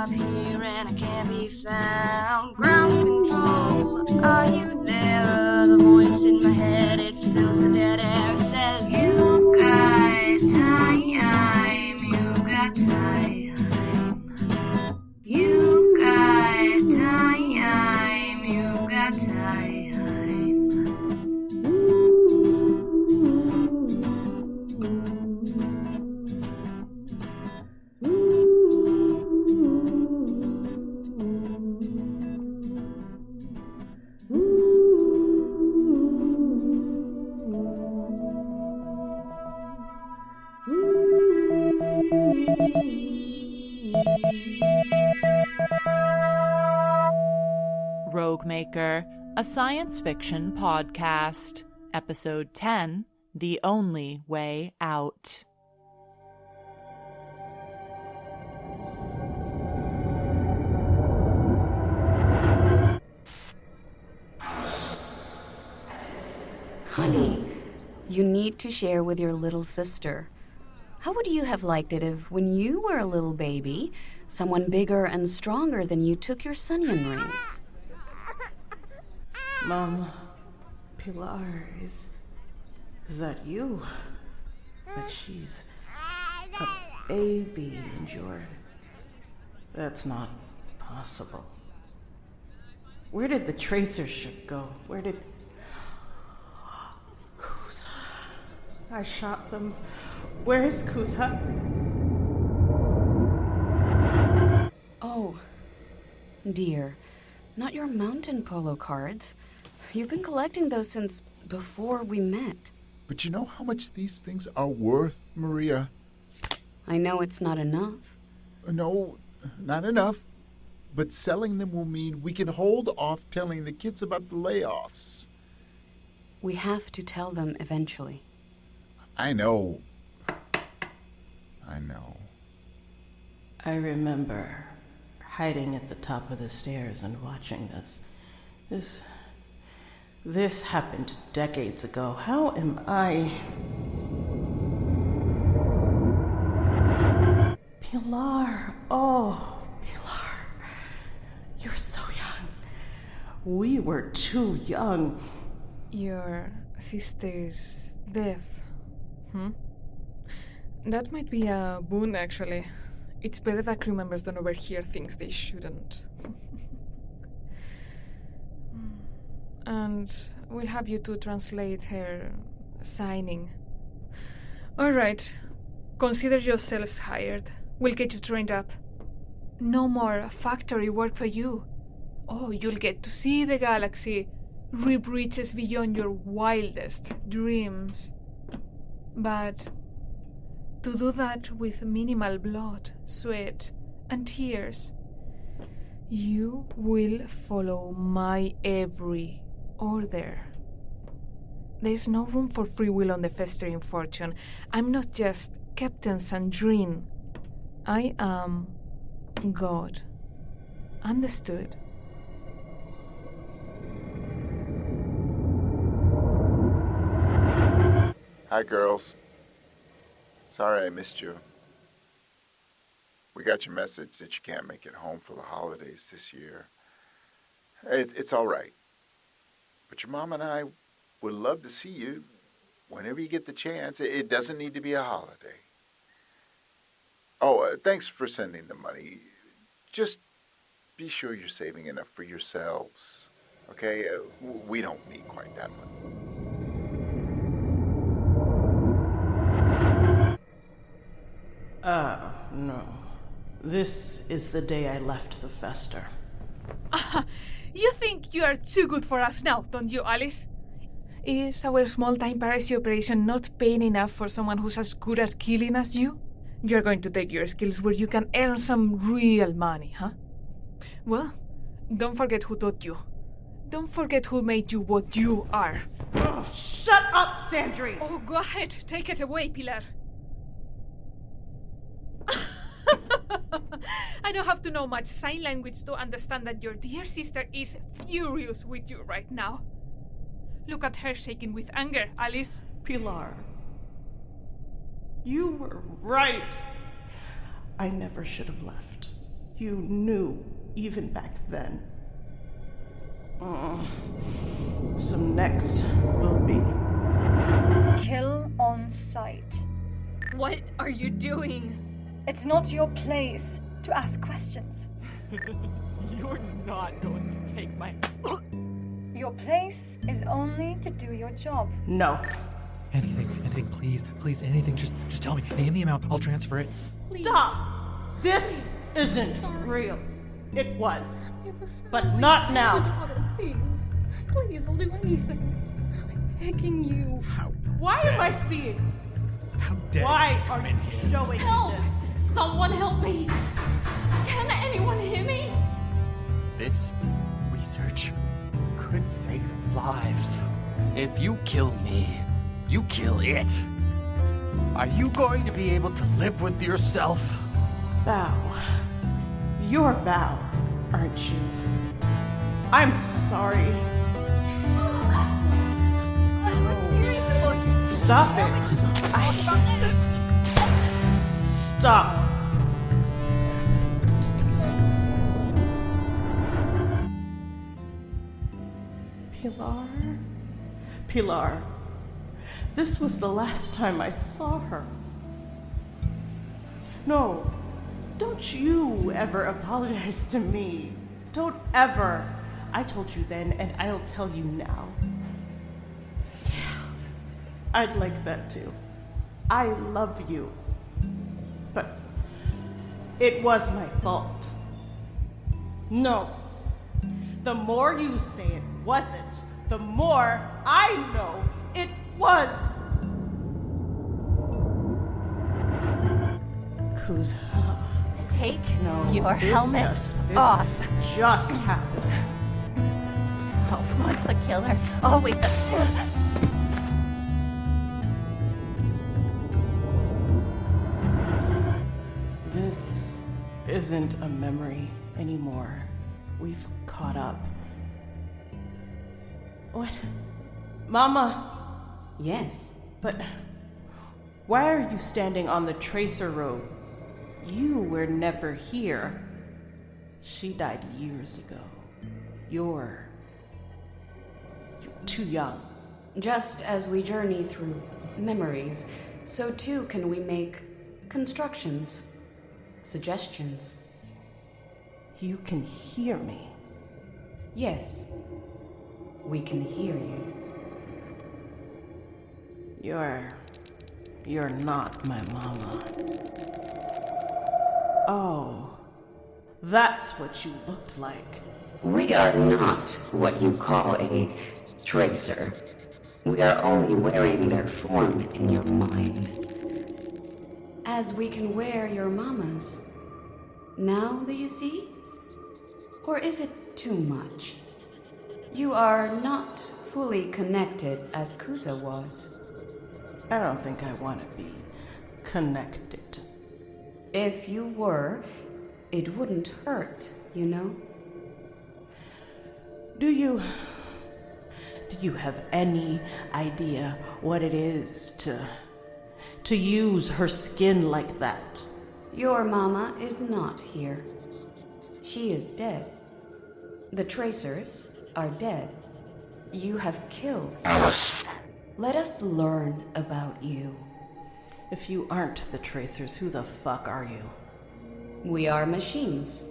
up here and I can't be found. Ground control, are you there? The voice in my head, it fills the dead air. Says, you got time, you got time. You've got time, you've got time. ROGUEMAKER, a science fiction podcast. Episode 10, The Only Way Out. Honey, you need to share with your little sister. How would you have liked it if, when you were a little baby, someone bigger and stronger than you took your sunion rings? Mom, Pilar, is that you? But she's a baby and you're... That's not possible. Where did the tracer ship go? Where did... Kuza. I shot them. Where is Kuza? Oh, dear. Not your mountain polo cards. You've been collecting those since before we met. But you know how much these things are worth, Maria? I know it's not enough. No, not enough. But selling them will mean we can hold off telling the kids about the layoffs. We have to tell them eventually. I know. I remember hiding at the top of the stairs and watching this. This happened decades ago. How am I... Pilar. Oh, Pilar. You're so young. We were too young. Your sister's deaf. That might be a boon, actually. It's better that crew members don't overhear things they shouldn't. And we'll have you two translate her signing. Alright. Consider yourselves hired. We'll get you trained up. No more factory work for you. Oh, you'll get to see the galaxy. Reap riches beyond your wildest dreams. But to do that with minimal blood, sweat, and tears, you will follow my every order. There's no room for free will on the festering fortune. I'm not just Captain Sandrine. I am God. Understood? Hi, girls. Sorry I missed you. We got your message that you can't make it home for the holidays this year. It's all right. But your mom and I would love to see you whenever you get the chance. It doesn't need to be a holiday. Oh, thanks for sending the money. Just be sure you're saving enough for yourselves. Okay? We don't need quite that much. No. This is the day I left the fester. You think you are too good for us now, don't you, Alyss? Is our small-time piracy operation not paying enough for someone who's as good at killing as you? You're going to take your skills where you can earn some real money, huh? Well, don't forget who taught you. Don't forget who made you what you are. Oh, shut up, Sandrine! Oh, go ahead. Take it away, Pilar. I don't have to know much sign language to understand that your dear sister is furious with you right now. Look at her shaking with anger, Alyss. Pilar, you were right. I never should have left. You knew even back then. So next will be... Kill on sight. What are you doing? It's not your place to ask questions. You're not going to take my... Your place is only to do your job. No. Anything, please, anything. Just tell me. Name the amount. I'll transfer it. Please. Stop! This isn't Sorry. real. It was. Never But found not my now. daughter, please. Please, I'll do anything. I'm begging you. Why am I seeing? How dare Why you come are in you here? showing me Help! this? Someone help me! Can anyone hear me? This research could save lives. If you kill me, you kill it. Are you going to be able to live with yourself? Bow. You're Bow, aren't you? I'm sorry. Let's be reasonable. Stop it. Stop. Pilar. This was the last time I saw her. No, don't you ever apologize to me. Don't ever. I told you then, and I'll tell you now. I'd like that too. I love you. But it was my fault. No. The more you say it wasn't, the more I know it was. Kuza. Take No, this just happened. Oh, once a killer, always a... This isn't a memory anymore. We've caught up. What? Mama! Yes. But why are you standing on the tracer road? You were never here. She died years ago. You're too young. Just as we journey through memories, so too can we make constructions, suggestions. You can hear me. Yes, we can hear you. You're not my mama. Oh, that's what you looked like. We are not what you call a tracer. We are only wearing their form in your mind. As we can wear your mama's. Now do you see? Or is it too much? You are not fully connected as Kusa was. I don't think I want to be connected. If you were, it wouldn't hurt, you know? Do you have any idea what it is to use her skin like that? Your mama is not here. She is dead. The tracers are dead. You have killed Alyss. Let us learn about you. If you aren't the tracers, who the fuck are you? We are machines.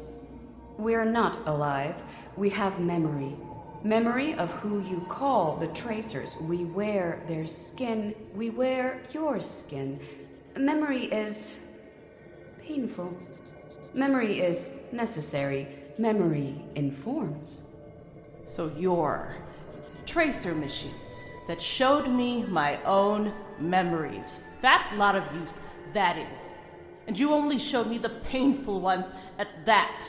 We're not alive. We have memory. Memory of who you call the tracers. We wear their skin. We wear your skin. Memory is painful. Memory is necessary. Memory informs. So you're tracer machines that showed me my own memories. Fat lot of use, that is. And you only showed me the painful ones at that.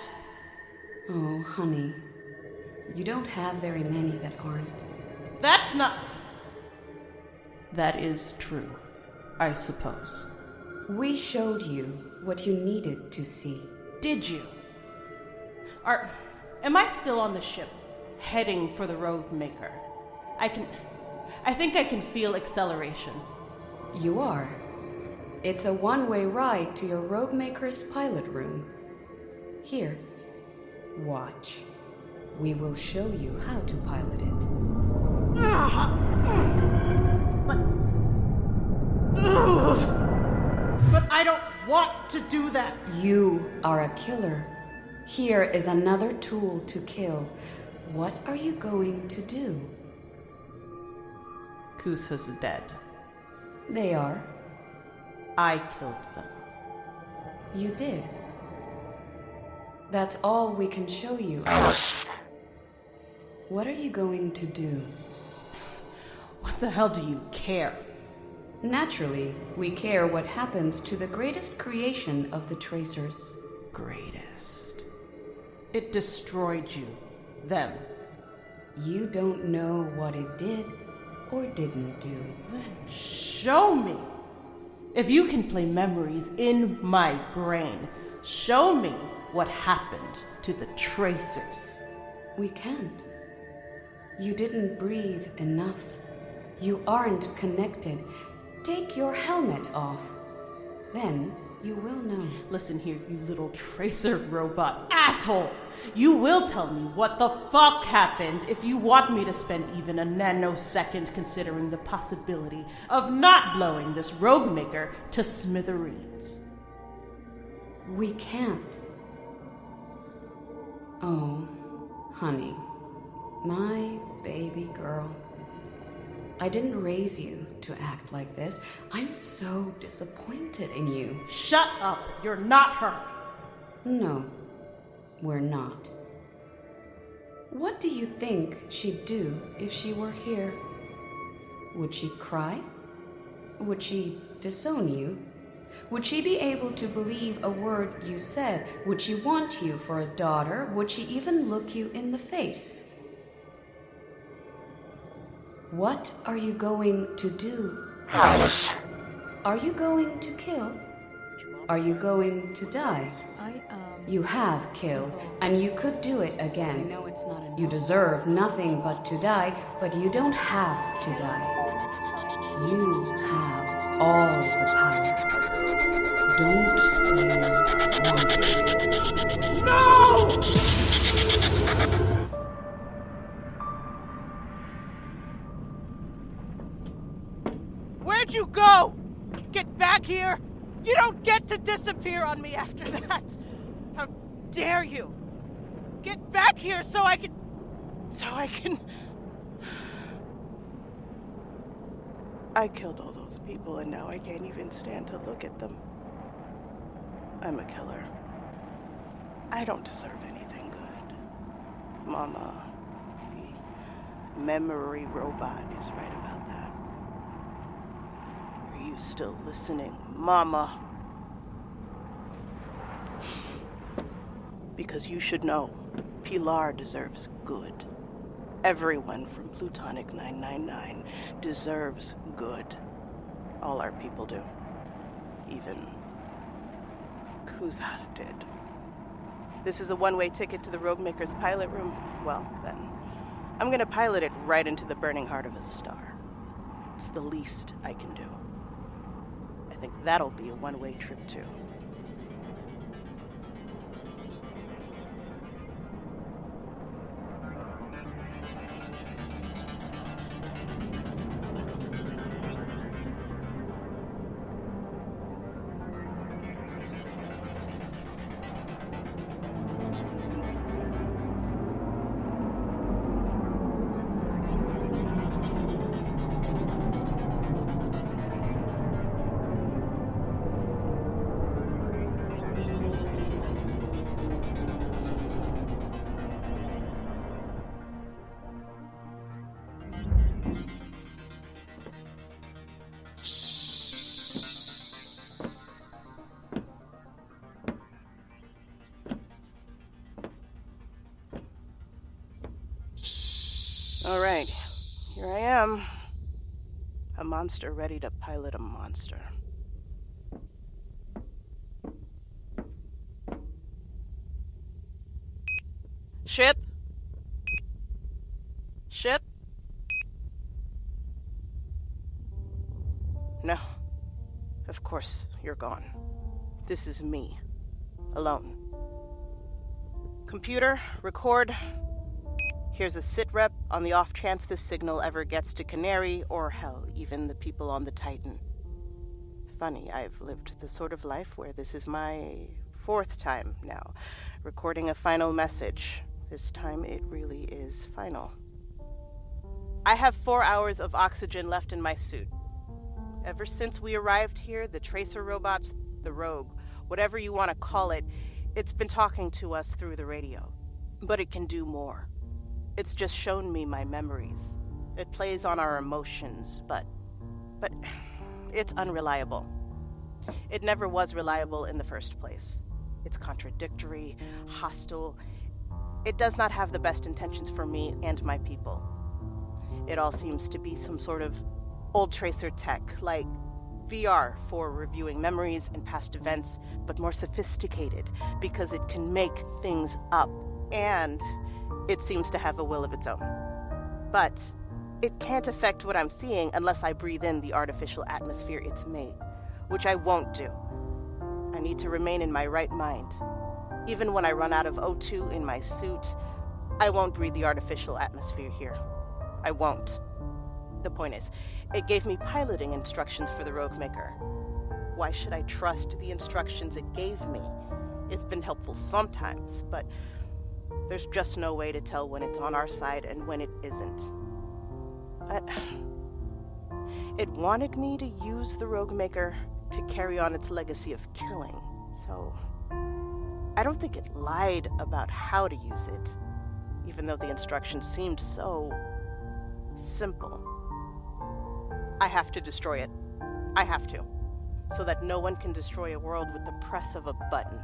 Oh, honey. You don't have very many that aren't. That's not... That is true, I suppose. We showed you what you needed to see. Did you? Am I still on the ship, heading for the ROGUEMAKER? I think I can feel acceleration. You are. It's a one-way ride to your ROGUEMAKER's pilot room. Here, watch. We will show you how to pilot it. But I don't want to do that. You are a killer. Here is another tool to kill. What are you going to do? Kusa's dead. They are. I killed them. You did. That's all we can show you. Alyss. What are you going to do? What the hell do you care? Naturally, we care what happens to the greatest creation of the Tracers. Greatest. It destroyed you. Them. You don't know what it did or didn't do. Then show me. If you can play memories in my brain, show me what happened to the Tracers. We can't. You didn't breathe enough. You aren't connected. Take your helmet off. Then you will know. Listen here, you little Tracer robot asshole! You will tell me what the fuck happened if you want me to spend even a nanosecond considering the possibility of not blowing this ROGUEMAKER to smithereens. We can't. Oh, honey. My baby girl. I didn't raise you to act like this. I'm so disappointed in you. Shut up! You're not her! No, we're not. What do you think she'd do if she were here? Would she cry? Would she disown you? Would she be able to believe a word you said? Would she want you for a daughter? Would she even look you in the face? What are you going to do? Alyss. Are you going to kill? Are you going to die? You have killed, and you could do it again. I know it's not enough. You deserve nothing but to die, but you don't have to die. You have all the power. Don't you want it? No! Where'd you go? Get back here! You don't get to disappear on me after that! How dare you! Get back here so I can... I killed all those people and now I can't even stand to look at them. I'm a killer. I don't deserve anything good. Mama, the memory robot is right about that. Are you still listening, Mama? Because you should know, Pilar deserves good. Everyone from Plutonic 999 deserves good. All our people do. Even Kusa did. This is a one-way ticket to the ROGUEMAKER's pilot room. Well, then, I'm gonna pilot it right into the burning heart of a star. It's the least I can do. I think that'll be a one-way trip, too. All right, here I am. A monster ready to pilot a monster. Ship? Ship? No. Of course, you're gone. This is me. Alone. Computer, record. Here's a sitrep on the off chance this signal ever gets to Canary, or hell, even the people on the Titan. Funny, I've lived the sort of life where this is my 4th time now, recording a final message. This time it really is final. I have 4 hours of oxygen left in my suit. Ever since we arrived here, the tracer robots, the rogue, whatever you want to call it, it's been talking to us through the radio. But it can do more. It's just shown me my memories. It plays on our emotions, but it's unreliable. It never was reliable in the first place. It's contradictory, hostile. It does not have the best intentions for me and my people. It all seems to be some sort of old tracer tech, like VR for reviewing memories and past events, but more sophisticated because it can make things up, and it seems to have a will of its own. But it can't affect what I'm seeing unless I breathe in the artificial atmosphere it's made, which I won't do. I need to remain in my right mind. Even when I run out of O2 in my suit, I won't breathe the artificial atmosphere here. I won't. The point is, it gave me piloting instructions for the ROGUEMAKER. Why should I trust the instructions it gave me? It's been helpful sometimes, but there's just no way to tell when it's on our side and when it isn't. But it wanted me to use the ROGUEMAKER to carry on its legacy of killing, so I don't think it lied about how to use it, even though the instructions seemed so simple. I have to destroy it. I have to, so that no one can destroy a world with the press of a button.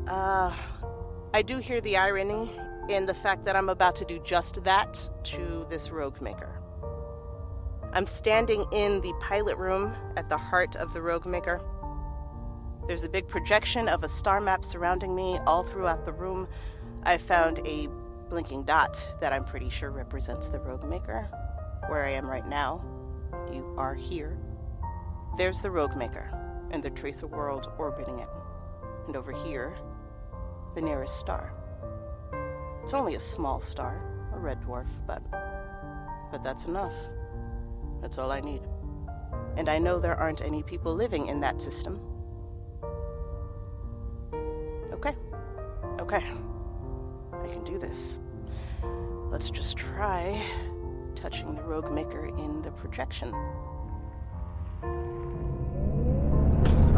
I do hear the irony in the fact that I'm about to do just that to this ROGUEMAKER. I'm standing in the pilot room at the heart of the ROGUEMAKER. There's a big projection of a star map surrounding me all throughout the room. I found a blinking dot that I'm pretty sure represents the ROGUEMAKER. Where I am right now, you are here. There's the ROGUEMAKER and the tracer world orbiting it. And over here, the nearest star. It's only a small star, a red dwarf, but that's enough. That's all I need. And I know there aren't any people living in that system. Okay. I can do this. Let's just try touching the ROGUEMAKER in the projection.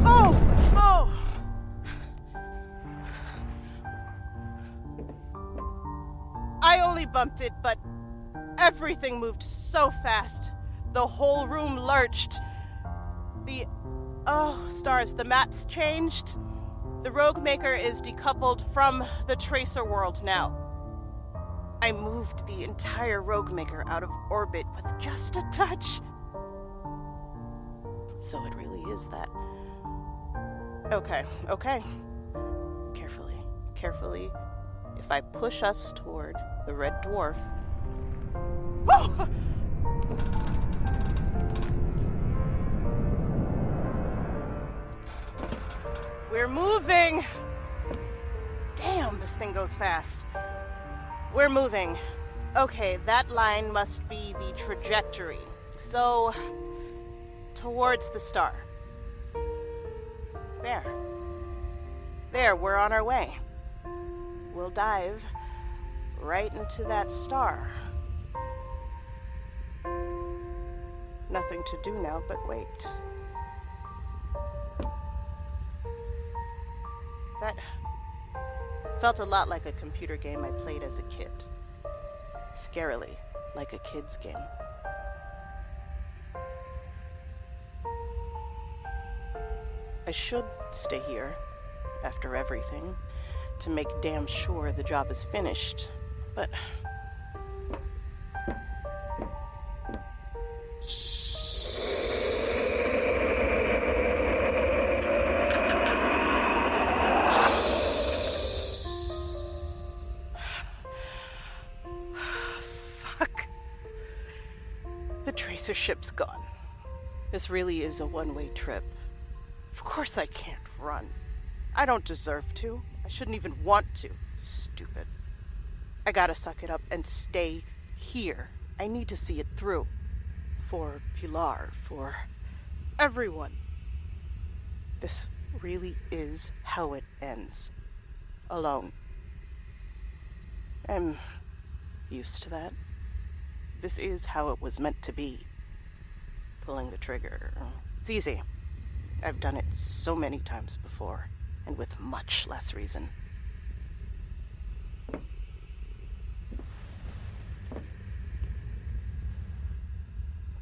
Oh! I only bumped it, but everything moved so fast. The whole room lurched. Stars, the map's changed. The ROGUEMAKER is decoupled from the tracer world now. I moved the entire ROGUEMAKER out of orbit with just a touch. So it really is that. Okay. Carefully. If I push us toward the red dwarf... Whoa! We're moving! Damn, this thing goes fast. We're moving. Okay, that line must be the trajectory. So, towards the star. There, we're on our way. We'll dive right into that star. Nothing to do now but wait. That felt a lot like a computer game I played as a kid. Scarily, like a kid's game. I should stay here, after everything, to make damn sure the job is finished, but... The ship's gone. This really is a one-way trip. Of course I can't run. I don't deserve to. I shouldn't even want to. Stupid. I gotta suck it up and stay here. I need to see it through. For Pilar, for everyone. This really is how it ends. Alone. I'm used to that. This is how it was meant to be. Pulling the trigger. It's easy. I've done it so many times before, and with much less reason.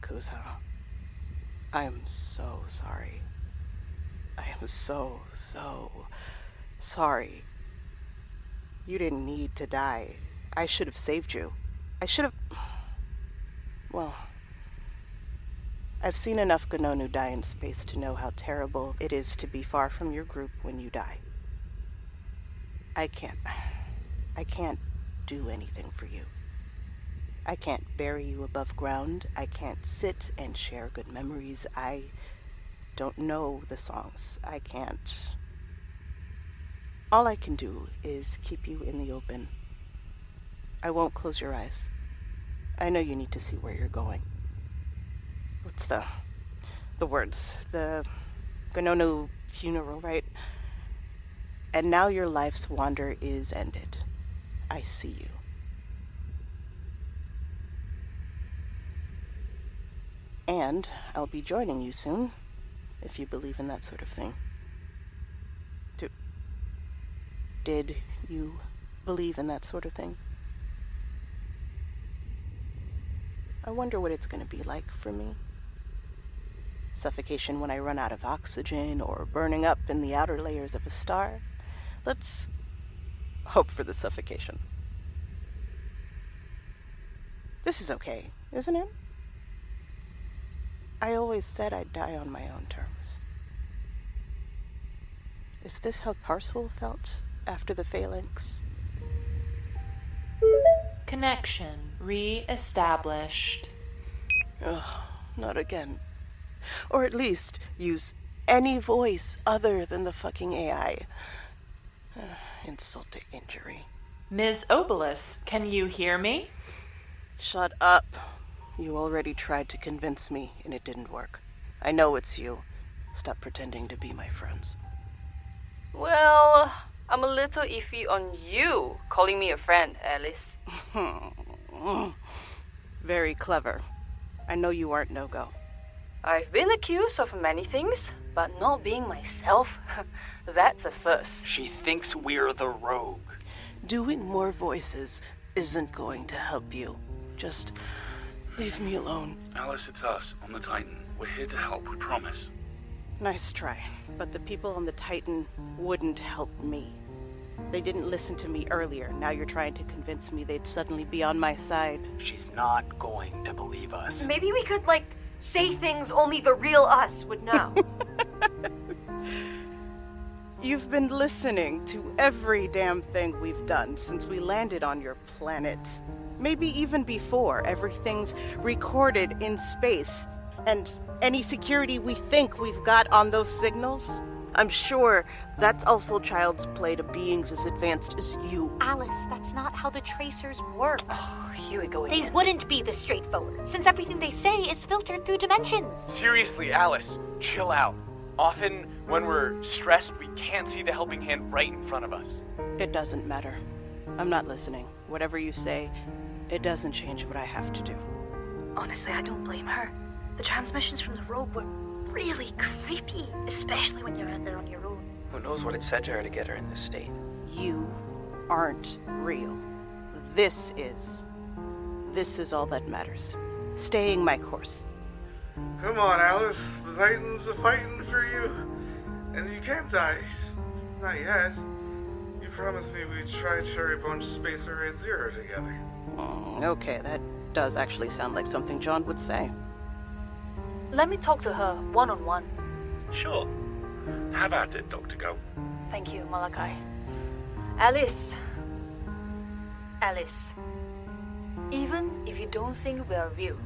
Kuzo, I am so sorry. I am so sorry. You didn't need to die. I should have saved you. I should have... Well, I've seen enough Gnonu die in space to know how terrible it is to be far from your group when you die. I can't do anything for you. I can't bury you above ground. I can't sit and share good memories. I don't know the songs. I can't. All I can do is keep you in the open. I won't close your eyes. I know you need to see where you're going. What's the words? The Gnonu funeral, right? And now your life's wander is ended. I see you. And I'll be joining you soon, if you believe in that sort of thing. Did you believe in that sort of thing? I wonder what it's going to be like for me. Suffocation when I run out of oxygen, or burning up in the outer layers of a star. Let's hope for the suffocation. This is okay, isn't it? I always said I'd die on my own terms. Is this how Tarsul felt after the phalanx? Connection re-established. Ugh, not again. Or at least use any voice other than the fucking AI. Insult to injury. Ms. Obelus, can you hear me? Shut up. You already tried to convince me, and it didn't work. I know it's you. Stop pretending to be my friends. Well, I'm a little iffy on you calling me a friend, Alyss. Very clever. I know you aren't no-go. I've been accused of many things, but not being myself, that's a first. She thinks we're the rogue. Doing more voices isn't going to help you. Just leave me alone. Alyss, it's us, on the Titan. We're here to help, we promise. Nice try, but the people on the Titan wouldn't help me. They didn't listen to me earlier. Now you're trying to convince me they'd suddenly be on my side. She's not going to believe us. Maybe we could, say things only the real us would know. You've been listening to every damn thing we've done since we landed on your planet. Maybe even before. Everything's recorded in space. And any security we think we've got on those signals, I'm sure that's also child's play to beings as advanced as you. Alyss, that's not how the tracers work. Oh, here we go They again. wouldn't be this straightforward, since everything they say is filtered through dimensions. Seriously, Alyss, chill out. Often, when we're stressed, we can't see the helping hand right in front of us. It doesn't matter. I'm not listening. Whatever you say, it doesn't change what I have to do. Honestly, I don't blame her. The transmissions from the Rogue were really creepy, especially when you're out there on your own. Who knows what it said to her to get her in this state? You aren't real. This is all that matters. Staying my course. Come on, Alyss. The Titans are fighting for you. And you can't die. Not yet. You promised me we'd try Cherry Bunch Spacer Raid Zero together. Okay, that does actually sound like something John would say. Let me talk to her one-on-one. Sure. Have at it, Dr. Go. Thank you, Malachi. Alyss. Even if you don't think we're real,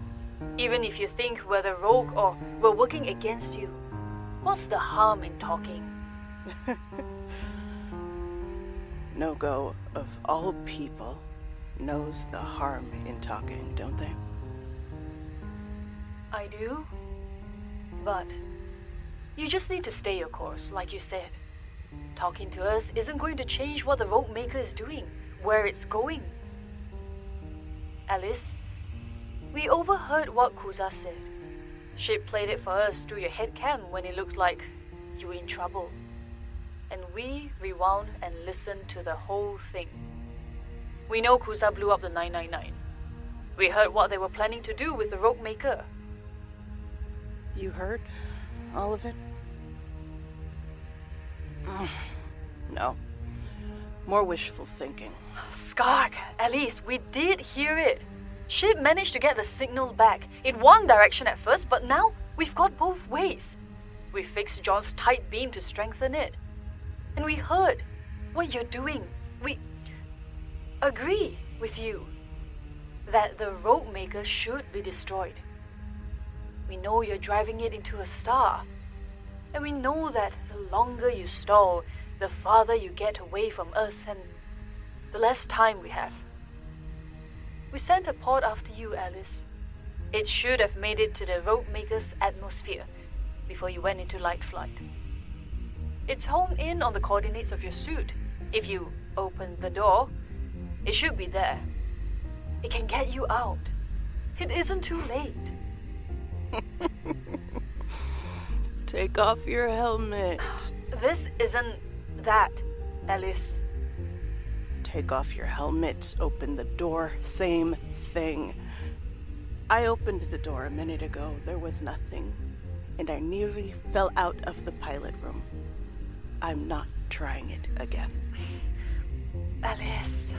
even if you think we're the Rogue or we're working against you, what's the harm in talking? no-go of all people knows the harm in talking, don't they? I do, but you just need to stay your course, like you said. Talking to us isn't going to change what the ROGUEMAKER is doing, where it's going. Alyss, we overheard what Kuza said. Ship played it for us through your headcam when it looked like you were in trouble. And we rewound and listened to the whole thing. We know Kuza blew up the 999. We heard what they were planning to do with the ROGUEMAKER. You heard all of it? No. More wishful thinking. Skark, at least we did hear it. Ship managed to get the signal back in one direction at first, but now we've got both ways. We fixed John's tight beam to strengthen it. And we heard what you're doing. We agree with you that the ROGUEMAKER should be destroyed. We know you're driving it into a star. And we know that the longer you stall, the farther you get away from us and the less time we have. We sent a pod after you, Alyss. It should have made it to the ROGUEMAKER's atmosphere before you went into light flight. It's honed in on the coordinates of your suit. If you open the door, it should be there. It can get you out. It isn't too late. Take off your helmet. This isn't that, Alyss. Take off your helmet, open the door, same thing. I opened the door a minute ago, there was nothing, and I nearly fell out of the pilot room. I'm not trying it again. Alyss.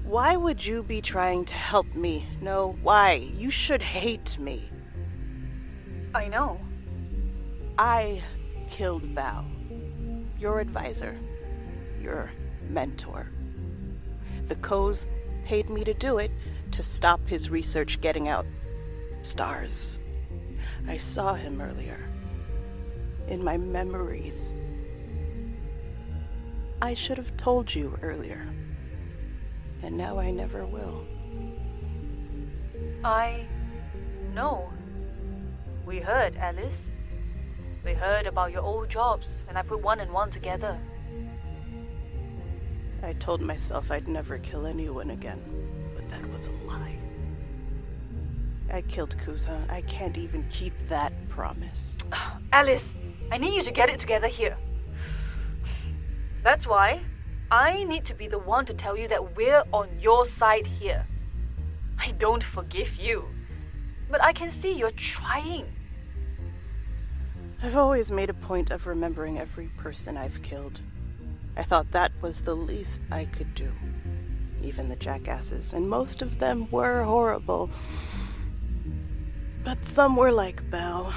Why would you be trying to help me? No, why? You should hate me. I know. I killed Bao, your advisor, your mentor. The Coes paid me to do it to stop his research getting out. Stars. I saw him earlier. In my memories. I should have told you earlier. And now I never will. I know. We heard, Alyss. We heard about your old jobs, and I put one and one together. I told myself I'd never kill anyone again, but that was a lie. I killed Kuza. I can't even keep that promise. Alyss, I need you to get it together here. That's why I need to be the one to tell you that we're on your side here. I don't forgive you, but I can see you're trying. I've always made a point of remembering every person I've killed. I thought that was the least I could do. Even the jackasses, and most of them were horrible. But some were like Bao.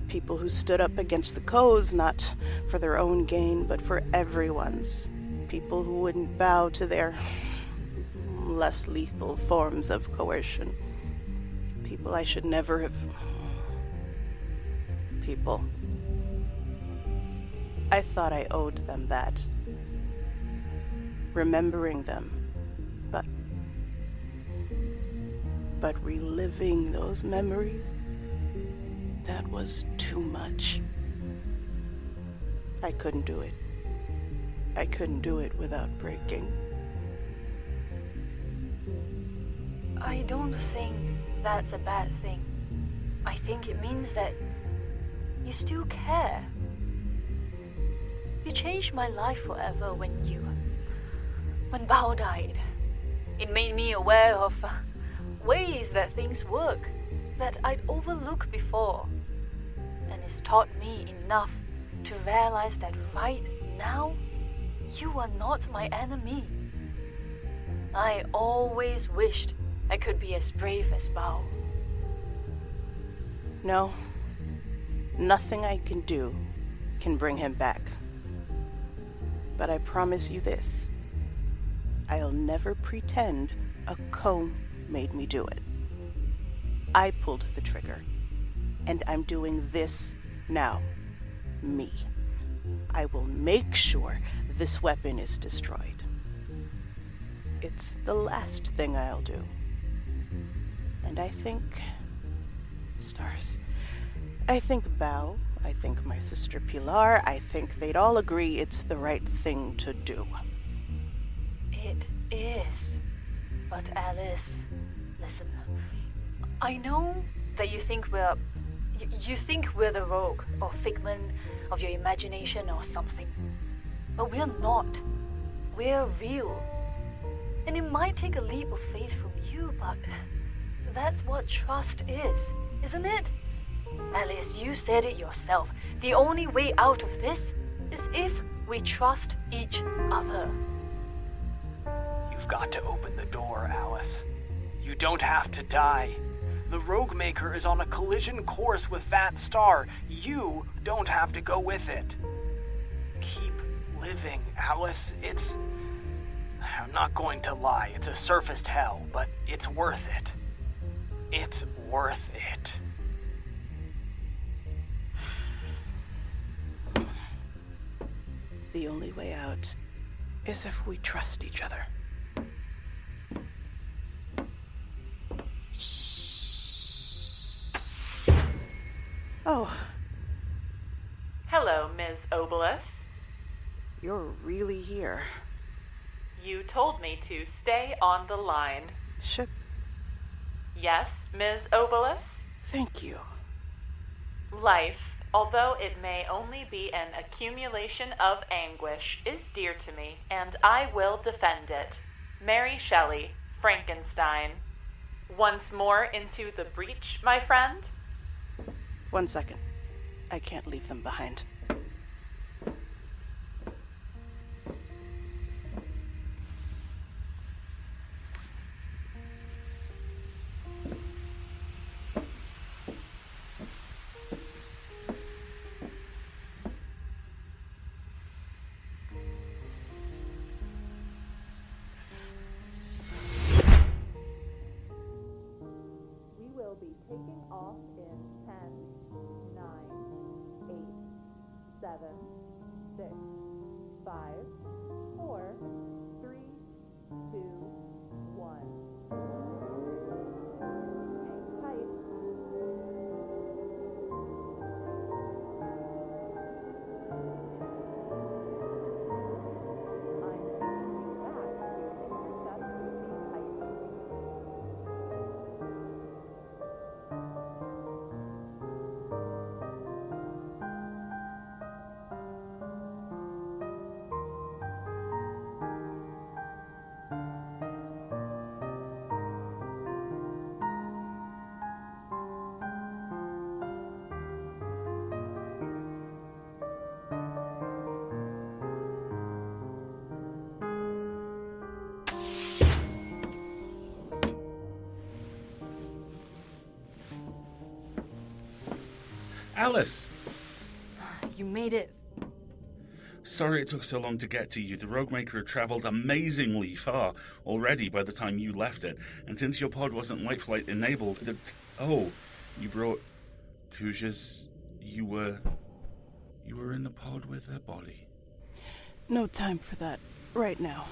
People who stood up against the Coes, not for their own gain, but for everyone's. People who wouldn't bow to their less lethal forms of coercion. People I should never have... People. I thought I owed them that. Remembering them. But reliving those memories, that was too much. I couldn't do it. I couldn't do it without breaking. I don't think that's a bad thing. I think it means that you still care. You changed my life forever when Bao died. It made me aware of ways that things work that I'd overlooked before. And it's taught me enough to realize that right now, you are not my enemy. I always wished I could be as brave as Bao. No. Nothing I can do can bring him back. But I promise you this. I'll never pretend a Coe made me do it. I pulled the trigger. And I'm doing this now. Me. I will make sure this weapon is destroyed. It's the last thing I'll do. And I think... Stars. I think Bao, I think my sister Pilar, I think they'd all agree it's the right thing to do. It is. But Alyss, listen. I know that you think we're the rogue, or figment of your imagination or something. But we're not. We're real. And it might take a leap of faith from you, but that's what trust is, isn't it? Alyss, you said it yourself. The only way out of this is if we trust each other. You've got to open the door, Alyss. You don't have to die. The ROGUEMAKER is on a collision course with that star. You don't have to go with it. Keep living, Alyss. I'm not going to lie, it's a surfaced hell, but it's worth it. It's worth it. The only way out is if we trust each other. Oh. Hello, Ms. Obelus. You're really here. You told me to stay on the line. Ship. Yes, Ms. Obelus? Thank you. Life, although it may only be an accumulation of anguish, is dear to me, and I will defend it. Mary Shelley, Frankenstein. Once more into the breach, my friend? 1 second. I can't leave them behind. Be taking off in 10, 9, 8, 7, 6, 5, 4, 3, 2, 1. Hang tight. I'm taking you back to intercept the Titan. Alyss! You made it. Sorry it took so long to get to you. The ROGUEMAKER had travelled amazingly far already by the time you left it. And since your pod wasn't light flight enabled, you brought Kuja's... You were in the pod with her body. No time for that right now.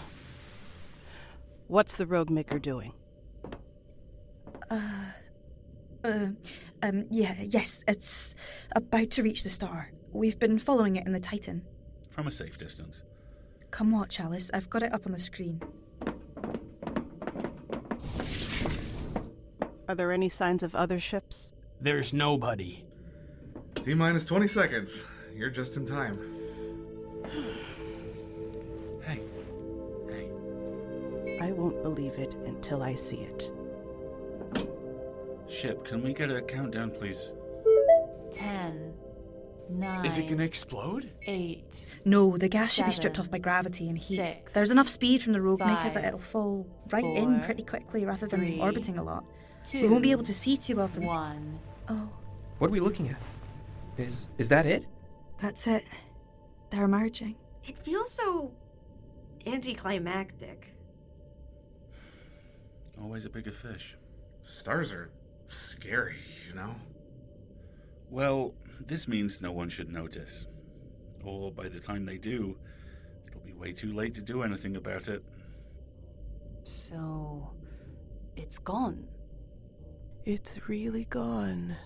What's the ROGUEMAKER doing? Yes, it's about to reach the star. We've been following it in the Titan. From a safe distance. Come watch, Alyss. I've got it up on the screen. Are there any signs of other ships? There's nobody. T-minus 20 seconds. You're just in time. Hey. I won't believe it until I see it. Ship, can we get a countdown, please? 10, 9. Is it gonna explode? 8. No, the gas should be 7, stripped off by gravity and heat. 6, There's enough speed from the ROGUEMAKER 5, that it'll fall right 4, in pretty quickly rather than 3, orbiting a lot. 2, we won't be able to see too well from... 1. Oh. What are we looking at? Is that it? That's it. They're emerging. It feels so anticlimactic. Always a bigger fish. Stars are scary, you know? Well, this means no one should notice. Or by the time they do, it'll be way too late to do anything about it. So, it's gone. It's really gone.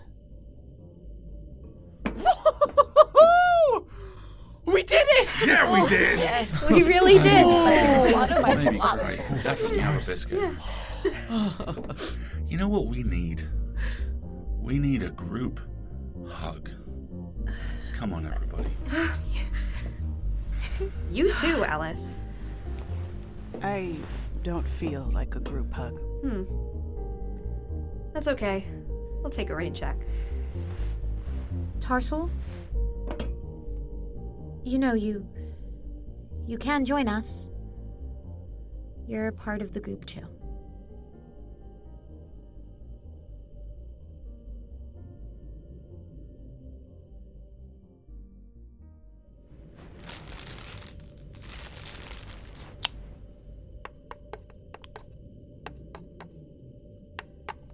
We did it! Yeah, we did! Yes, we really did! What am I Maybe right. That's our biscuit. You know what we need? We need a group hug. Come on, everybody. You too, Alyss. I don't feel like a group hug. That's okay. I'll take a rain check. Tarsul? You know, you can join us. You're part of the group too.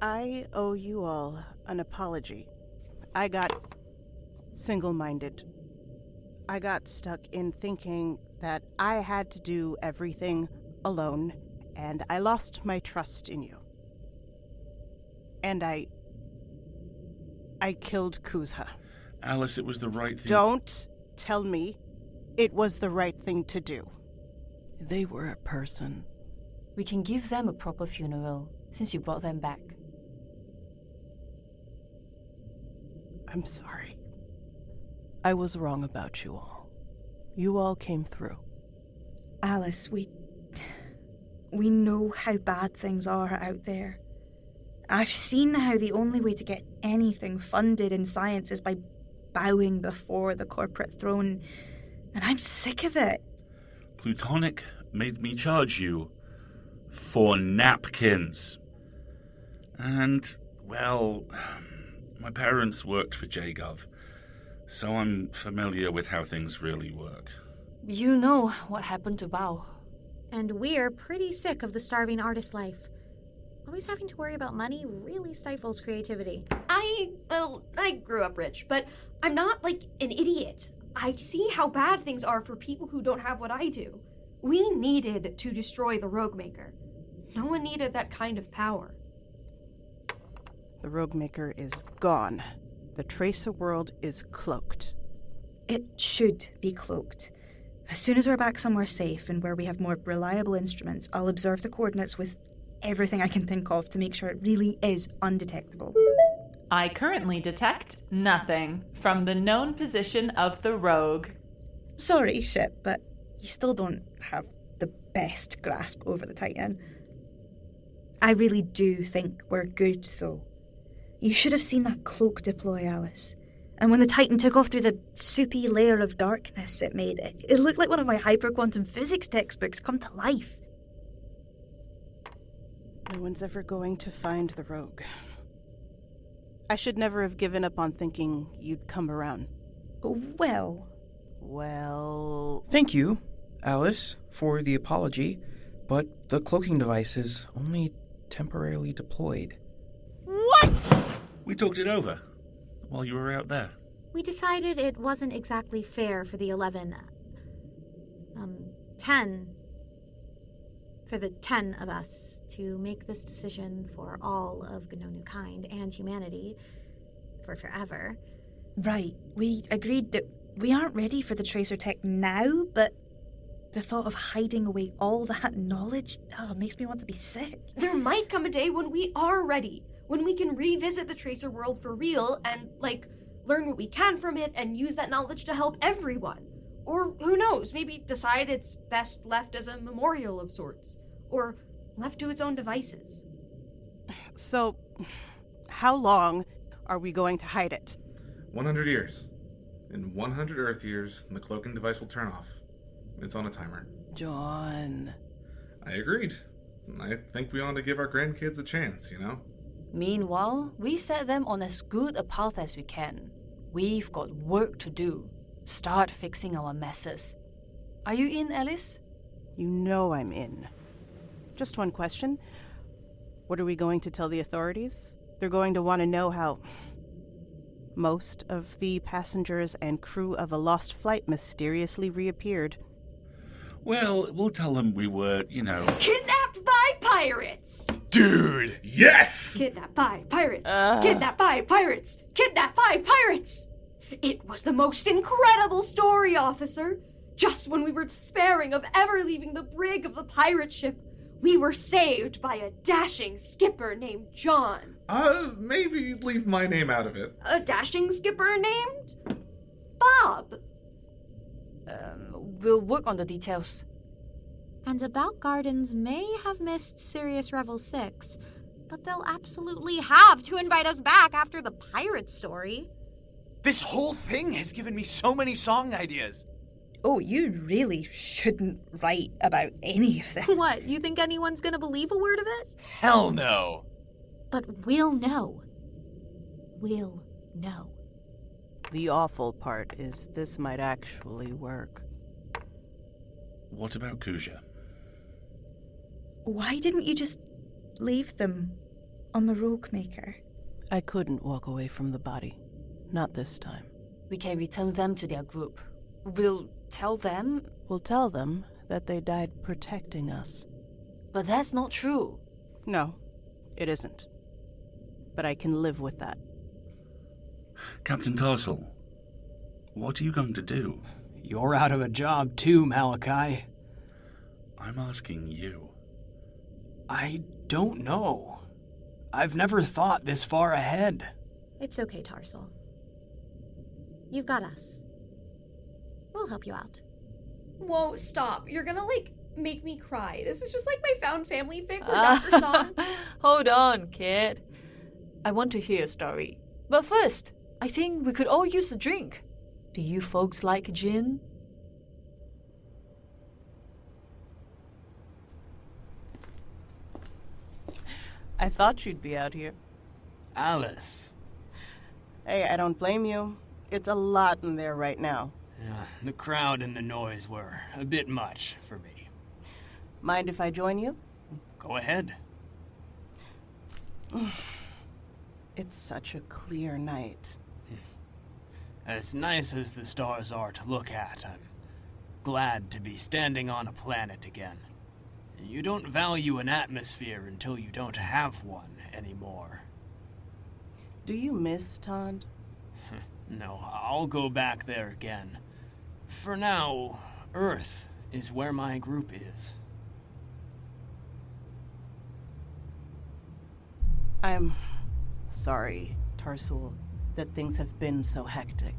I owe you all an apology. I got single-minded. I got stuck in thinking that I had to do everything alone, and I lost my trust in you. And I killed Kuzha. Alyss, it was the right thing. Don't tell me it was the right thing to do. They were a person. We can give them a proper funeral, since you brought them back. I'm sorry. I was wrong about you all. You all came through. Alyss, we know how bad things are out there. I've seen how the only way to get anything funded in science is by bowing before the corporate throne, and I'm sick of it. Plutonic made me charge you for napkins. And, well, my parents worked for JGov, so I'm familiar with how things really work. You know what happened to Bao. And we're pretty sick of the starving artist life. Always having to worry about money really stifles creativity. I grew up rich, but I'm not like an idiot. I see how bad things are for people who don't have what I do. We needed to destroy the ROGUEMAKER. No one needed that kind of power. The ROGUEMAKER is gone. The Tracer world is cloaked. It should be cloaked. As soon as we're back somewhere safe and where we have more reliable instruments, I'll observe the coordinates with everything I can think of to make sure it really is undetectable. I currently detect nothing from the known position of the rogue. Sorry, ship, but you still don't have the best grasp over the Titan. I really do think we're good, though. You should have seen that cloak deploy, Alyss. And when the Titan took off through the soupy layer of darkness it made, it looked like one of my hyperquantum physics textbooks come to life. No one's ever going to find the rogue. I should never have given up on thinking you'd come around. Well... Thank you, Alyss, for the apology, but the cloaking device is only temporarily deployed. What?! We talked it over while you were out there. We decided it wasn't exactly fair for the 10 for the 10 of us to make this decision for all of Gnonu kind and humanity for forever. Right. We agreed that we aren't ready for the tracer tech now, but the thought of hiding away all that knowledge makes me want to be sick. There might come a day when we are ready, when we can revisit the Tracer world for real and, learn what we can from it and use that knowledge to help everyone. Or, who knows, maybe decide it's best left as a memorial of sorts. Or left to its own devices. So, how long are we going to hide it? 100 years. In 100 Earth years, the cloaking device will turn off. It's on a timer. John. I agreed. I think we ought to give our grandkids a chance, you know? Meanwhile, we set them on as good a path as we can. We've got work to do. Start fixing our messes. Are you in, Alyss? You know I'm in. Just one question. What are we going to tell the authorities? They're going to want to know how most of the passengers and crew of a lost flight mysteriously reappeared. Well, we'll tell them we were, Kidnapped by pirates! Dude! Yes! Kidnapped by pirates! Kidnapped by pirates! Kidnapped by pirates! It was the most incredible story, officer! Just when we were despairing of ever leaving the brig of the pirate ship, we were saved by a dashing skipper named John. Maybe leave my name out of it. A dashing skipper named Bob. We'll work on the details. And About Gardens may have missed Serious Revel 6, but they'll absolutely have to invite us back after the pirate story. This whole thing has given me so many song ideas. Oh, you really shouldn't write about any of this. What, you think anyone's gonna believe a word of it? Hell no. But we'll know. We'll know. The awful part is this might actually work. What about Kuja? Why didn't you just leave them on the ROGUEMAKER? I couldn't walk away from the body. Not this time. We can return them to their group. We'll tell them that they died protecting us. But that's not true. No, it isn't. But I can live with that. Captain Tarsul, what are you going to do? You're out of a job too, Malachi. I'm asking you. I don't know. I've never thought this far ahead. It's okay, Tarsul. You've got us. We'll help you out. Whoa, stop. You're gonna, make me cry. This is just like my found family fic or doctor song. Hold on, kid. I want to hear a story. But first, I think we could all use a drink. Do you folks like gin? I thought you'd be out here. Alyss. Hey, I don't blame you. It's a lot in there right now. Yeah, the crowd and the noise were a bit much for me. Mind if I join you? Go ahead. It's such a clear night. As nice as the stars are to look at, I'm glad to be standing on a planet again. You don't value an atmosphere until you don't have one anymore. Do you miss Tond? No, I'll go back there again. For now, Earth is where my group is. I'm sorry, Tarsul, that things have been so hectic.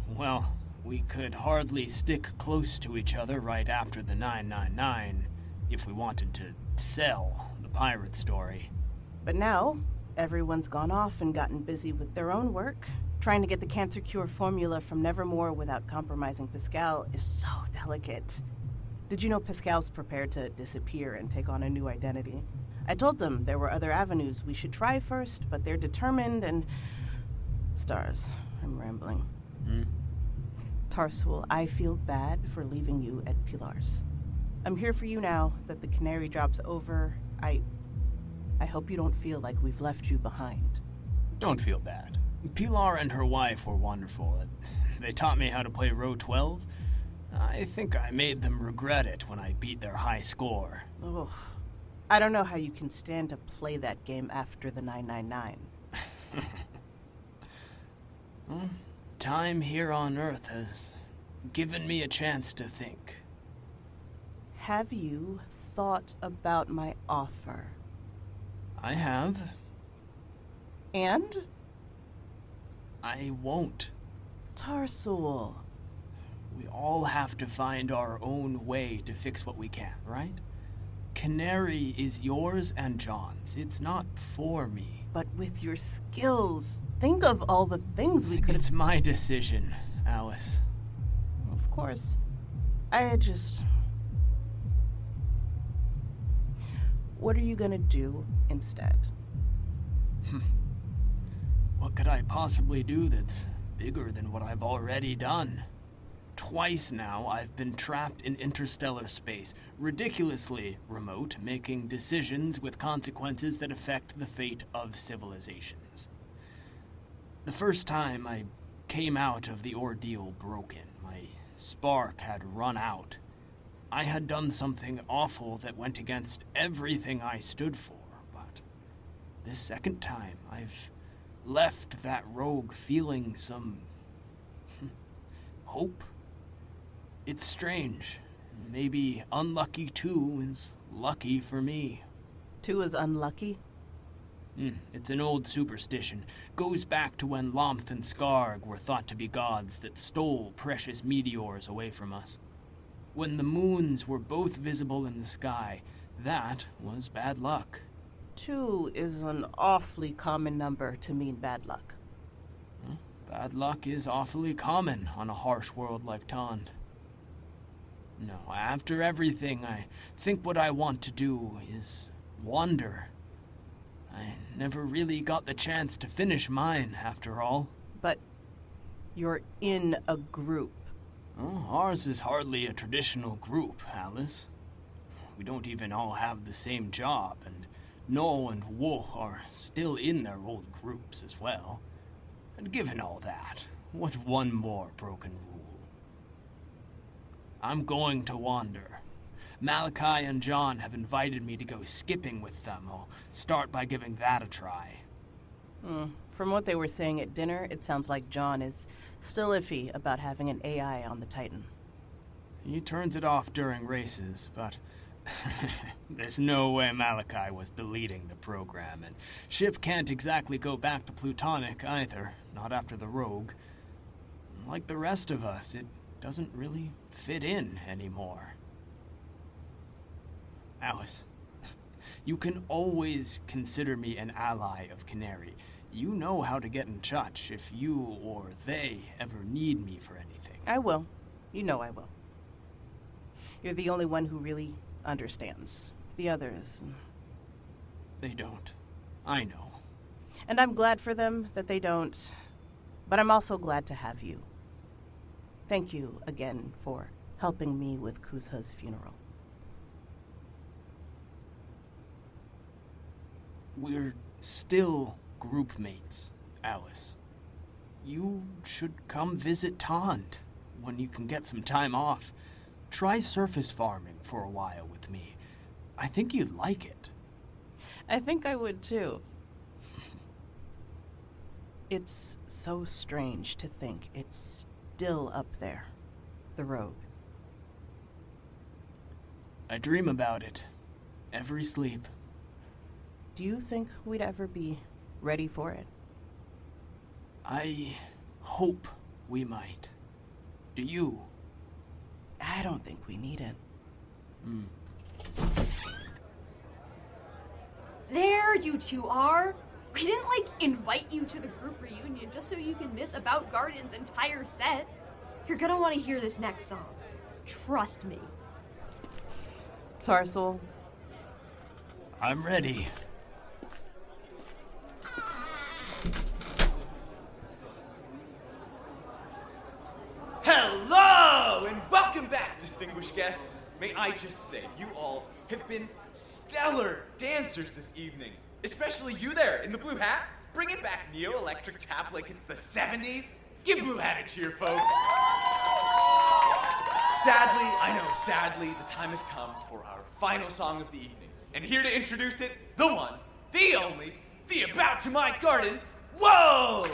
Well, we could hardly stick close to each other right after the 999 if we wanted to sell the pirate story. But now, everyone's gone off and gotten busy with their own work. Trying to get the cancer cure formula from Nevermore without compromising Pascal is so delicate. Did you know Pascal's prepared to disappear and take on a new identity? I told them there were other avenues we should try first, but they're determined and... Stars, I'm rambling. Tarsul, I feel bad for leaving you at Pilar's. I'm here for you now that the canary drop's over. I hope you don't feel like we've left you behind. Don't feel bad. Pilar and her wife were wonderful. They taught me how to play Row 12. I think I made them regret it when I beat their high score. Oh, I don't know how you can stand to play that game after the 999. Well, time here on Earth has given me a chance to think. Have you thought about my offer? I have. And? I won't. Tarsul. We all have to find our own way to fix what we can, right? Canary is yours and John's. It's not for me. But with your skills, think of all the things we could... It's my decision, Alyss. Of course. What are you gonna do instead? What could I possibly do that's bigger than what I've already done? Twice now, I've been trapped in interstellar space, ridiculously remote, making decisions with consequences that affect the fate of civilizations. The first time I came out of the ordeal broken, my spark had run out, I had done something awful that went against everything I stood for, but this second time I've left that rogue feeling some hope. It's strange. Maybe unlucky 2 is lucky for me. 2 is unlucky? It's an old superstition. Goes back to when Lomth and Skarg were thought to be gods that stole precious meteors away from us. When the moons were both visible in the sky, that was bad luck. 2 is an awfully common number to mean bad luck. Bad luck is awfully common on a harsh world like Tond. No, after everything, I think what I want to do is wander. I never really got the chance to finish mine, after all. But you're in a group. Oh, ours is hardly a traditional group, Alyss. We don't even all have the same job, and No and Wo are still in their old groups as well. And given all that, what's one more broken rule? I'm going to wander. Malachi and John have invited me to go skipping with them. I'll start by giving that a try. From what they were saying at dinner, it sounds like John is still iffy about having an AI on the Titan. He turns it off during races, but there's no way Malachi was deleting the program, and ship can't exactly go back to Plutonic either, not after the Rogue. Like the rest of us, it doesn't really fit in anymore. Alyss, you can always consider me an ally of Canary. You know how to get in touch if you or they ever need me for anything. I will. You know I will. You're the only one who really understands. The others... They don't. I know. And I'm glad for them that they don't. But I'm also glad to have you. Thank you again for helping me with Kuzha's funeral. We're still group mates, Alyss. You should come visit Tond when you can get some time off. Try surface farming for a while with me. I think you'd like it. I think I would too. It's so strange to think it's still up there, the Rogue. I dream about it every sleep. Do you think we'd ever be ready for it? I hope we might. Do you? I don't think we need it. There you two are! We didn't, invite you to the group reunion just so you can miss About Garden's entire set. You're gonna want to hear this next song. Trust me. Tarsul. I'm ready. Hello, and welcome back, distinguished guests. May I just say, you all have been stellar dancers this evening. Especially you there, in the blue hat. Bringing back neo-electric tap like it's the 70s. Give Blue Hat a cheer, folks. Sadly, the time has come for our final song of the evening. And here to introduce it, the one, the only, the About to My Gardens, Whoa!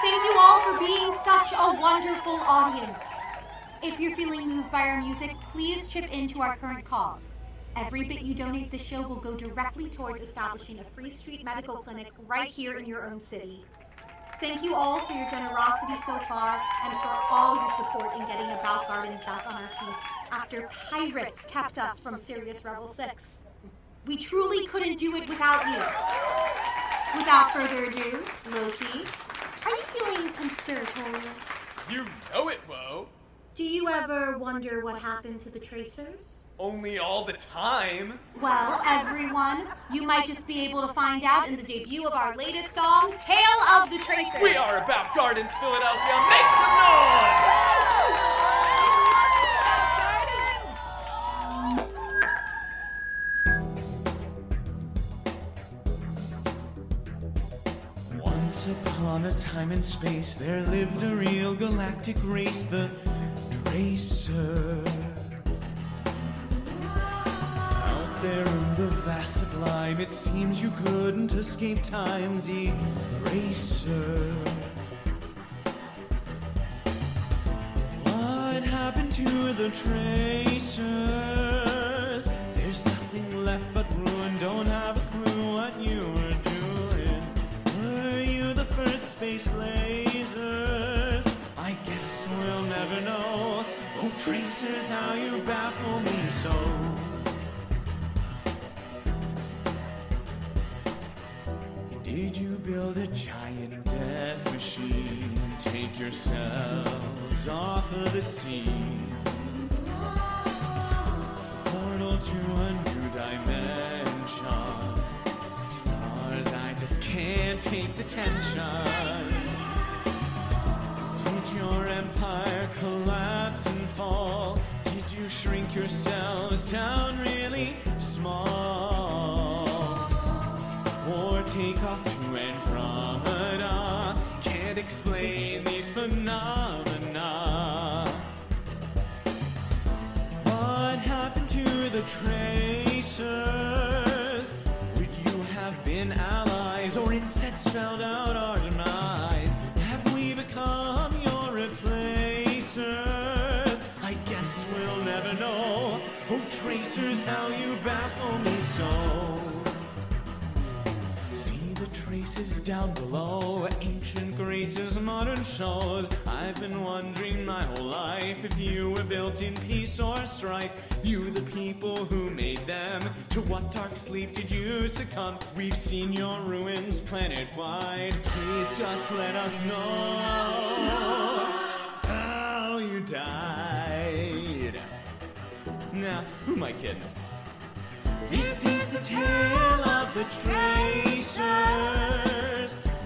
Thank you all for being such a wonderful audience. If you're feeling moved by our music, please chip into our current cause. Every bit you donate this show will go directly towards establishing a free street medical clinic right here in your own city. Thank you all for your generosity so far and for all your support in getting About Gardens back on our feet after pirates kept us from Sirius Revel 6. We truly couldn't do it without you. Without further ado, Lowkey, are you feeling conspiratorial? You know it, Wo. Do you ever wonder what happened to the Tracers? Only all the time. Well, everyone, you might just be able to find out in the debut of our latest song, Tale of the Tracers. We are About Gardens, Philadelphia. Make some noise! Once upon a time and space, there lived a real galactic race, the Tracers. there in the vast sublime, it seems you couldn't escape time's eraser. What happened to the tracers? There's nothing left but ruin, don't have a clue what you were doing. Were you the first space blazers? I guess we'll never know. Oh, tracers, how you baffle me so. Did you build a giant death machine? Take yourselves off of the scene. Portal to a new dimension. Stars, I just can't take the tension. Did your empire collapse and fall? Did you shrink yourselves down really small? Or take off to Andromeda? Can't explain these phenomena. What happened to the tracers? Would you have been allies, or instead spelled out our demise? Have we become your replacers? I guess we'll never know. Oh, tracers, how you baffle me so. Traces down below, ancient graces, modern shows. I've been wondering my whole life if you were built in peace or strife. You the people who made them. To what dark sleep did you succumb? We've seen your ruins planet-wide. Please just let us know how you died. Nah, who am I kidding? This is the tale of the tracers.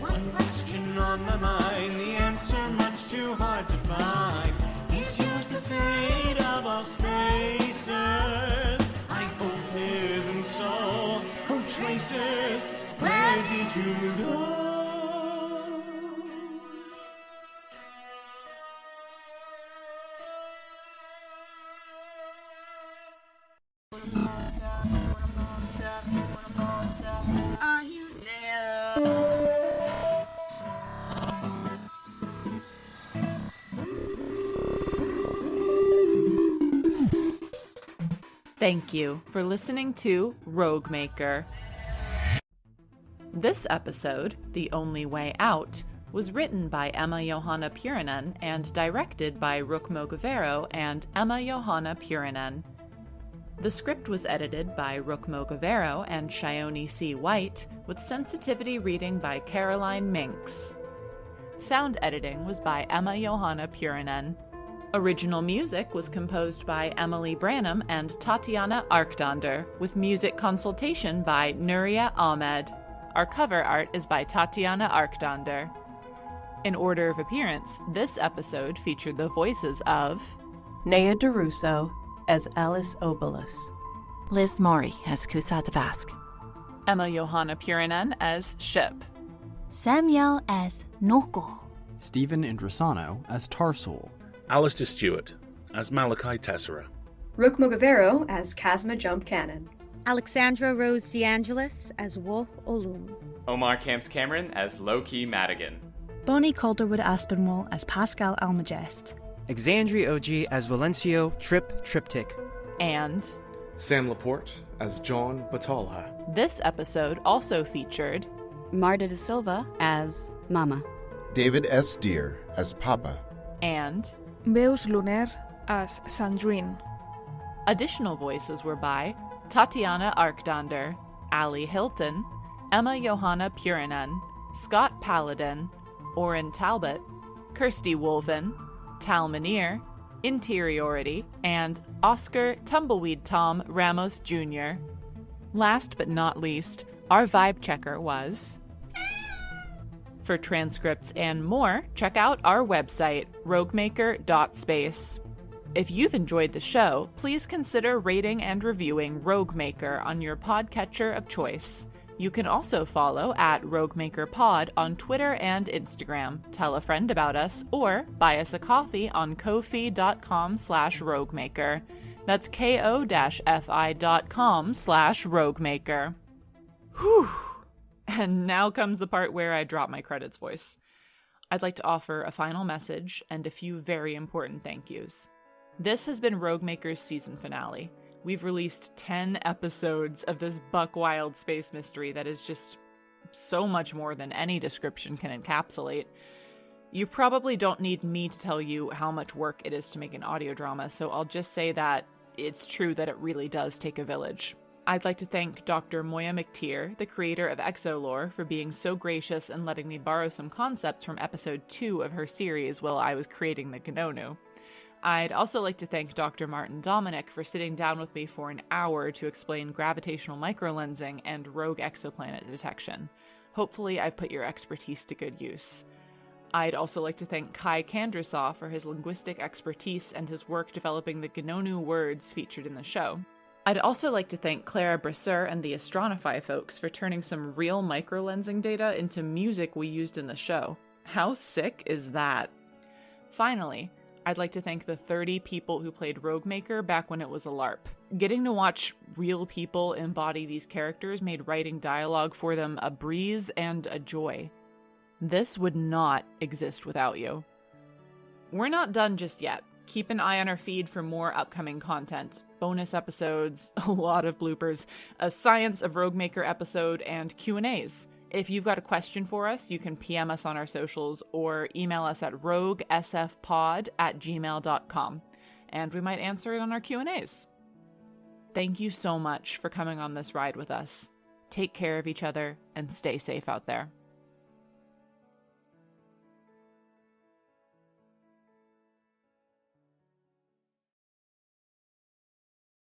One question on my mind, the answer much too hard to find. Is yours the fate of all spacers? I hope it isn't so. Oh, tracers, where did you go? Are you there? Thank you for listening to ROGUEMAKER. This episode, The Only Way Out, was written by Emma Johanna Puranen and directed by Rook Mogavero and Emma Johanna Puranen. The script was edited by Rook Mogavero and Shione C. White, with sensitivity reading by Caroline Minks. Sound editing was by Emma Johanna Puranen. Original music was composed by Emily Branham and Tatiana Arkdander, with music consultation by Nuria Ahmed. Our cover art is by Tatiana Arkdander. In order of appearance, this episode featured the voices of Nhea Durousseau as Alyss Obelus, Liz Maury as Kusat Vask, Emma Johanna Puranen as Ship, Samuel as Noko, Stephen Indrisano as Tarsul, Alasdair Stuart as Malachi Tessera, Rook Mogavero as Chasma Jump Cannon, Alexandra Rose DeAngelis as Woh Ollum, Omar Camps-Kamrin as Lowkey Madigan, Bonnie Calderwood Aspinwall as Pascal Almagest, Axandre OG as Valencio Triptych, and Sam Laporte as John Batalha. This episode also featured Marta de Silva as Mama, David S. Deere as Papa, and Beus Luner as Sandrine. Additional voices were by Tatiana Arkdander, Ali Hilton, Emma Johanna Puranen, Scott Paladin, Oren Talbot, Kirsty Wolven, Tal Manier, Interiority, and Oscar Tumbleweed Tom Ramos Jr. Last but not least, our vibe checker was... For transcripts and more, check out our website, roguemaker.space. If you've enjoyed the show, please consider rating and reviewing ROGUEMAKER on your podcatcher of choice. You can also follow at ROGUEMAKERPod on Twitter and Instagram, tell a friend about us, or buy us a coffee on ko-fi.com/ROGUEMAKER. That's ko-fi.com/RogueMaker. Whew! And now comes the part where I drop my credits voice. I'd like to offer a final message and a few very important thank yous. This has been ROGUEMAKER's season finale. We've released 10 episodes of this buck-wild space mystery that is just so much more than any description can encapsulate. You probably don't need me to tell you how much work it is to make an audio drama, so I'll just say that it's true that it really does take a village. I'd like to thank Dr. Moya McTeer, the creator of Exolore, for being so gracious and letting me borrow some concepts from episode 2 of her series while I was creating the Gnonu. I'd also like to thank Dr. Martin Dominic for sitting down with me for an hour to explain gravitational microlensing and rogue exoplanet detection. Hopefully I've put your expertise to good use. I'd also like to thank Kai Candrasaw for his linguistic expertise and his work developing the Gnonu words featured in the show. I'd also like to thank Clara Brasseur and the Astronify folks for turning some real microlensing data into music we used in the show. How sick is that? Finally, I'd like to thank the 30 people who played ROGUEMAKER back when it was a LARP. Getting to watch real people embody these characters made writing dialogue for them a breeze and a joy. This would not exist without you. We're not done just yet. Keep an eye on our feed for more upcoming content. Bonus episodes, a lot of bloopers, a Science of ROGUEMAKER episode, and Q&As. If you've got a question for us, you can PM us on our socials or email us at roguesfpod@gmail.com, and we might answer it on our Q&As. Thank you so much for coming on this ride with us. Take care of each other and stay safe out there.